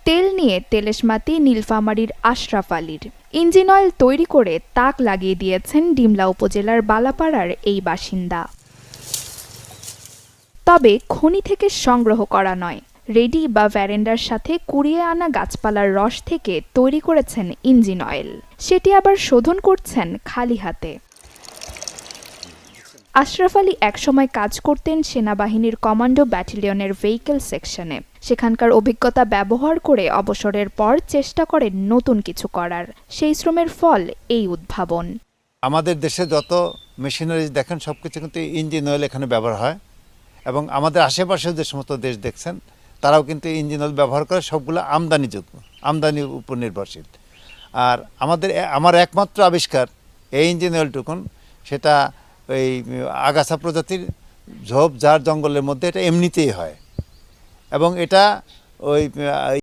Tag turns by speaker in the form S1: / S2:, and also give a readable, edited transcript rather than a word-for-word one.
S1: তেল নিয়ে তেলেশমাতি নীলফামারীর আশরাফ আলীর। ইঞ্জিন অয়েল তৈরি করে তাক লাগিয়ে দিয়েছেন ডিমলা উপজেলার বালাপাড়ার এই বাসিন্দা। তবে খনি থেকে সংগ্রহ করা নয়, রেডি বা ভ্যারেন্ডার সাথে কুড়িয়ে আনা গাছপালার রস থেকে তৈরি করেছেন ইঞ্জিন অয়েল। সেটি আবার শোধন করছেন খালি হাতে। আশরাফ আলী একসময় কাজ করতেন সেনাবাহিনীর কমান্ডো ব্যাটালিয়নের ভেহিকেল সেকশনে। সেখানকার অভিজ্ঞতা ব্যবহার করে অবসরের পর চেষ্টা করেন নতুন কিছু করার। সেই শ্রমের ফল এই উদ্ভাবন।
S2: আমাদের দেশে যত মেশিনারিজ দেখেন সবকিছু কিন্তু ইঞ্জিন অয়েল এখানে ব্যবহার হয়, এবং আমাদের আশেপাশে যে সমস্ত দেশ দেখছেন তারাও কিন্তু ইঞ্জিন অয়েল ব্যবহার করে, সবগুলো আমদানিযোগ্য, আমদানির উপর নির্ভরশীল। আর আমার একমাত্র আবিষ্কার এই ইঞ্জিন অয়েলটুকুন, সেটা ওই আগাছা প্রজাতির ঝোপঝাড় জঙ্গলের মধ্যে এটা এমনিতেই হয়, এবং এটা ওই